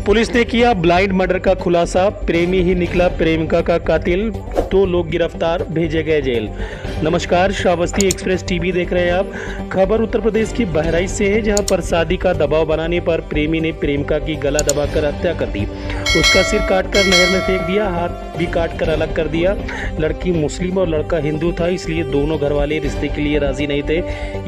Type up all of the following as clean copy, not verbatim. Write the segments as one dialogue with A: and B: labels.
A: Police ने किया blind murder का खुलासा, प्रेमी ही निकला प्रेमिका का कातिल, 2 लोग गिरफ्तार, भेजे गए जेल। नमस्कार, श्रावस्ती एक्सप्रेस टीवी देख रहे हैं आप। खबर उत्तर प्रदेश की बहराइच से है, जहां पर शादी का दबाव बनाने पर प्रेमी ने प्रेमिका की गला दबाकर हत्या कर दी। उसका सिर काटकर नहर में फेंक दिया, हाथ भी काटकर अलग कर दिया। लड़की मुस्लिम और लड़का हिंदू था, इसलिए दोनों घर वाले रिश्ते के लिए राजी नहीं थे।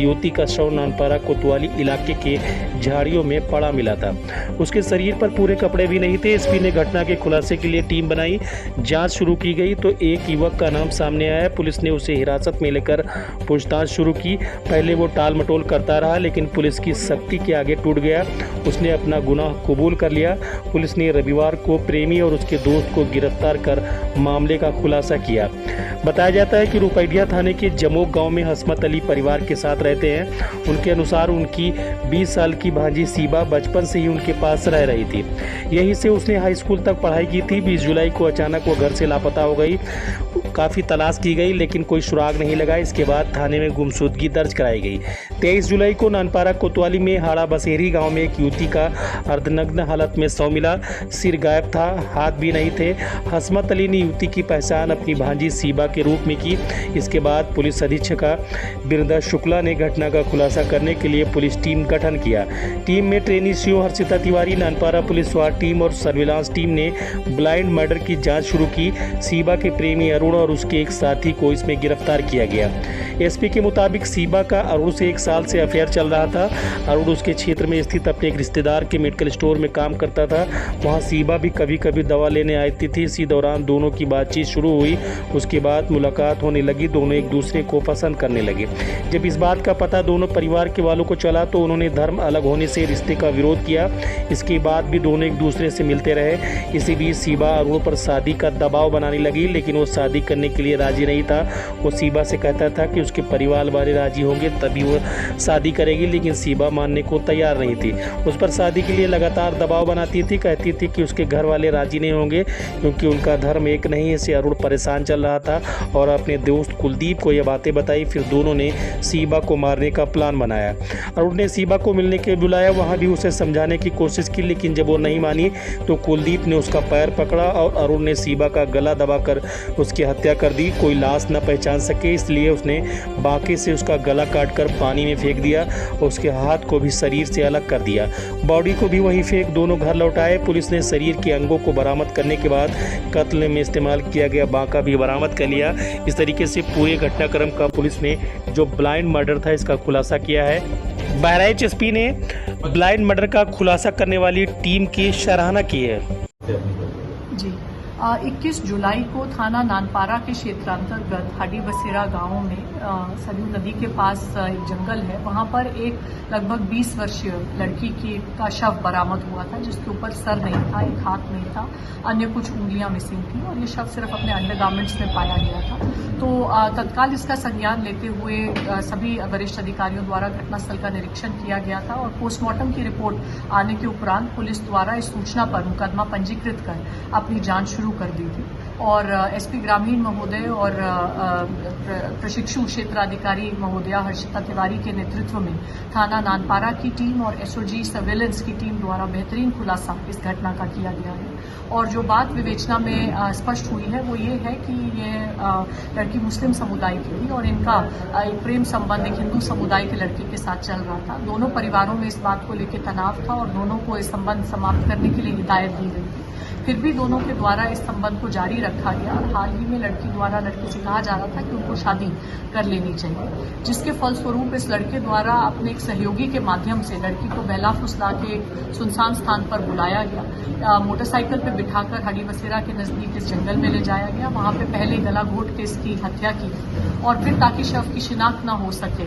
A: युवती का शव नानपारा कोतवाली इलाके के झाड़ियों में पड़ा मिला था। उसके शरीर पर पूरे कपड़े भी नहीं थे। एसपी ने घटना के खुलासे के लिए टीम बनाई, जांच शुरू की गई तो एक युवक का नाम सामने आया। पुलिस ने उसे हिरासत में लेकर पूछताछ शुरू की। पहले वो टाल मटोल करता रहा, लेकिन पुलिस की सख्ती के आगे टूट गया। उसने अपना गुनाह कबूल कर लिया। पुलिस ने रविवार को प्रेमी और उसके दोस्त को गिरफ्तार कर मामले का खुलासा किया। बताया जाता है कि रुपैडिया थाने के जमोक गांव में हसमत अली परिवार के साथ रहते हैं। उनके अनुसार उनकी 20 साल की भांजी सीबा बचपन से ही उनके पास रह रही थी। यहीं से उसने हाई स्कूल तक पढ़ाई की थी। 20 जुलाई को अचानक वो घर से लापता हो गई। काफ़ी तलाश की गई, लेकिन कोई सुराग नहीं लगा। इसके बाद थाने में गुमशुदगी दर्ज कराई गई। 23 जुलाई को नानपारा कोतवाली में हाड़ा बसेरी गांव में एक युवती का अर्धनग्न हालत में शव मिला। सिर गायब था, हाथ भी नहीं थे। हसमत अली ने युवती की पहचान अपनी भांजी सीबा के रूप में की। इसके बाद पुलिस अधीक्षक बिरदा शुक्ला ने घटना का खुलासा करने के लिए पुलिस टीम गठन किया। टीम में trainee CO Harshita Tiwari, Nanpara police स्वाट टीम और सर्विलांस टीम ने ब्लाइंड मर्डर की जांच शुरू की। सीबा के प्रेमी अरुण और उसके एक साथी को इसमें गिरफ्तार किया गया। एसपी के मुताबिक सीबा का अरुण से 1 साल से अफेयर चल रहा था। अरुण उसके क्षेत्र में स्थित अपने एक रिश्तेदार के मेडिकल स्टोर में काम करता था। वहां सीबा भी कभी कभी दवा लेने आती थी। इसी दौरान दोनों की बातचीत शुरू हुई। उसके बाद मुलाकात होने लगी। दोनों एक दूसरे को पसंद करने लगे। जब इस बात का पता दोनों परिवार के वालों को चला तो उन्होंने धर्म अलग होने से रिश्ते का विरोध किया। इसके बाद भी दोनों एक दूसरे से मिलते रहे। इसी बीच सीबा अरुण पर शादी का दबाव बनाने लगी, लेकिन वो शादी करने के लिए राजी नहीं था। वो सीबा से कहता था कि उसके परिवार वाले राजी होंगे तभी वो शादी करेगी, लेकिन सीबा मानने को तैयार नहीं थी। उस पर शादी के लिए लगातार दबाव बनाती थी। कहती थी कि उसके घर वाले राजी नहीं होंगे क्योंकि उनका धर्म एक नहीं है। इससे अरुण परेशान चल रहा था और अपने दोस्त कुलदीप को यह बातें बताई। फिर दोनों ने सीबा को मारने का प्लान बनाया। अरुण ने सीबा को मिलने के बुलाया, वहाँ भी उसे समझाने की कोशिश की, लेकिन जब वो नहीं मानी तो कुलदीप ने उसका पैर पकड़ा और अरुण ने सीबा का गला दबाकर उसकी हत्या कर दी। कोई लाश न पहचान सके, इसलिए उसने बाकी से उसका गला काटकर पानी में फेंक दिया। उसके हाथ को भी शरीर से अलग कर दिया। बॉडी को भी वहीं फेंक दोनों घर लौटाए। पुलिस ने शरीर के अंगों को बरामद करने के बाद कत्ल में इस्तेमाल किया गया बांका भी बरामद कर लिया। इस तरीके से पूरे घटनाक्रम का पुलिस ने जो ब्लाइंड मर्डर था इसका खुलासा किया है। बहराइच एसपी ने ब्लाइंड मर्डर का खुलासा करने वाली टीम की सराहना की है।
B: जी 21 जुलाई को थाना नानपारा के क्षेत्रांतर्गत हाडी बसेरा गांव में सरयू नदी के पास एक जंगल है। वहां पर एक लगभग 20 वर्षीय लड़की का शव बरामद हुआ था, जिसके ऊपर सर नहीं था, एक हाथ नहीं था, अन्य कुछ उंगलियां मिसिंग थी और ये शव सिर्फ अपने अंडरगारमेंट्स में पाया गया था। तो तत्काल इसका संज्ञान लेते हुए सभी वरिष्ठ अधिकारियों द्वारा घटनास्थल का निरीक्षण किया गया था और पोस्टमार्टम की रिपोर्ट आने के उपरांत पुलिस द्वारा इस सूचना पर मुकदमा पंजीकृत कर अपनी जांच शुरू कर दी थी। और एसपी ग्रामीण महोदय और प्रशिक्षु क्षेत्राधिकारी महोदया हर्षिता तिवारी के नेतृत्व में थाना नानपारा की टीम और एसओजी सर्वेलेंस की टीम द्वारा बेहतरीन खुलासा इस घटना का किया गया है। और जो बात विवेचना में स्पष्ट हुई है वो ये है कि ये लड़की मुस्लिम समुदाय की थी और इनका एक प्रेम संबंध एक हिंदू समुदाय के लड़के के साथ चल रहा था। दोनों परिवारों में इस बात को लेकर तनाव था और दोनों को इस संबंध समाप्त करने के लिए हिदायत दी गई थी। फिर भी दोनों के द्वारा इस संबंध को जारी रखा गया और हाल ही में लड़की द्वारा लड़के से कहा जा रहा था कि उनको शादी कर लेनी चाहिए, जिसके फलस्वरूप इस लड़के द्वारा अपने एक सहयोगी के माध्यम से लड़की को बहला फुसला के एक सुनसान स्थान पर बुलाया गया। मोटरसाइकिल पर बिठाकर हाडी बसेरा के नजदीक इस जंगल में ले जाया गया। वहां पे पहले गला घोट के इसकी हत्या की और फिर ताकि शव की शिनाख्त न हो सके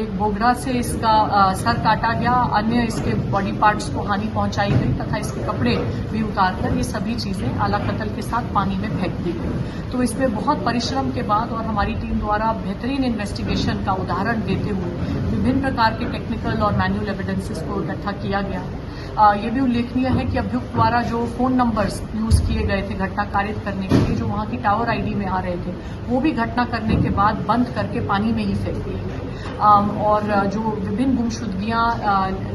B: एक बोगरा से इसका सर काटा गया, अन्य इसके बॉडी पार्ट्स को हानि पहुंचाई गई तथा इसके कपड़े भी उतारकर ये सभी चीजें आला कत्ल के साथ पानी में फेंक दी गई। तो इसमें बहुत परिश्रम के बाद और हमारी टीम द्वारा बेहतरीन इन्वेस्टिगेशन का उदाहरण देते हुए विभिन्न प्रकार के टेक्निकल और मैन्युअल एविडेंसेस को इकट्ठा किया गया है। ये भी उल्लेखनीय है कि अभियुक्त द्वारा जो फोन नंबर्स यूज किए गए थे घटना कारित करने के लिए, जो वहां की टावर आईडी में आ रहे थे, वो भी घटना करने के बाद बंद करके पानी में ही फेंक दिए गए। और जो विभिन्न गुमशुदगियां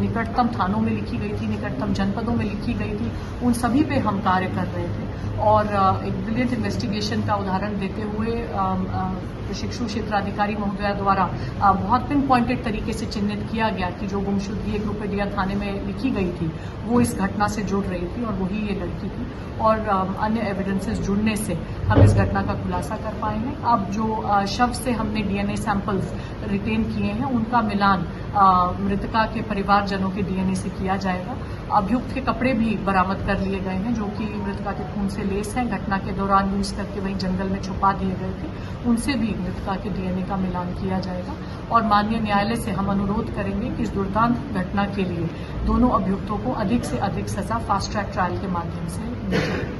B: निकटतम थानों में लिखी गई थी, निकटतम जनपदों में लिखी गई थी, उन सभी पे हम कार्य कर रहे थे। और एक ब्रिलियंट इन्वेस्टिगेशन का उदाहरण देते हुए प्रशिक्षु क्षेत्राधिकारी महोदया द्वारा बहुत पिन पॉइंटेड तरीके से चिन्हित किया गया कि जो गुमशुदगी एक रुपडिया थाने में लिखी गई थी वो इस घटना से जुड़ रही थी और वही ये लड़की थी। और अन्य एविडेंसेस जुड़ने से हम इस घटना का खुलासा कर पाए हैं। अब जो शव से हमने डीएनए सैंपल्स रिटेन किए हैं उनका मिलान मृतका के परिवारजनों के डीएनए से किया जाएगा। अभियुक्त के कपड़े भी बरामद कर लिए गए हैं जो कि मृतका के खून से लेस हैं, घटना के दौरान यूज करके वहीं जंगल में छुपा दिए गए थे, उनसे भी मृतका के डीएनए का मिलान किया जाएगा। और माननीय न्यायालय से हम अनुरोध करेंगे कि इस दुर्दांत घटना के लिए दोनों अभियुक्तों को अधिक से अधिक सजा फास्ट ट्रैक ट्रायल के माध्यम से मिले।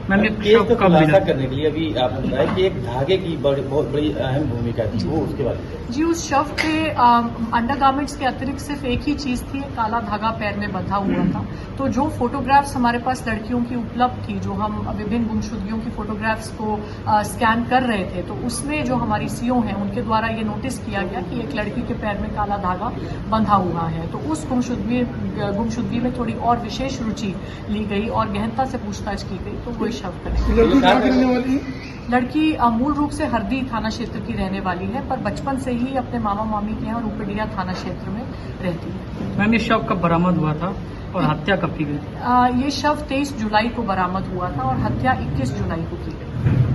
C: मैम, केस को खुलासा करने के लिए अभी आपने बताया कि एक धागे की बहुत बड़ी अहम भूमिका थी, वो उसके बाद
B: जी उस शव पे अंडरगारमेंट्स के अतिरिक्त सिर्फ एक ही चीज थी, काला धागा पैर में बंधा हुआ था। तो जो फोटोग्राफ्स हमारे पास लड़कियों की उपलब्ध थी, जो हम विभिन्न गुमशुदगियों की फोटोग्राफ्स को स्कैन कर रहे थे, तो उसमें जो हमारी सीओ हैं उनके द्वारा ये नोटिस किया गया कि एक लड़की के पैर में काला धागा बंधा हुआ है। तो उस गुमशुदगी में थोड़ी और विशेष रुचि ली गई और गहनता से पूछताछ की गई, तो वो शव करेंगे। लड़की मूल रूप से हरदी थाना क्षेत्र की रहने वाली है, पर बचपन से ही अपने मामा मामी के यहाँ रूपडिया थाना क्षेत्र में रहती है।
D: मैम, ये शव कब बरामद हुआ था और हत्या कब की गई?
B: ये शव 23 जुलाई को बरामद हुआ था और हत्या 21 जुलाई को की गई।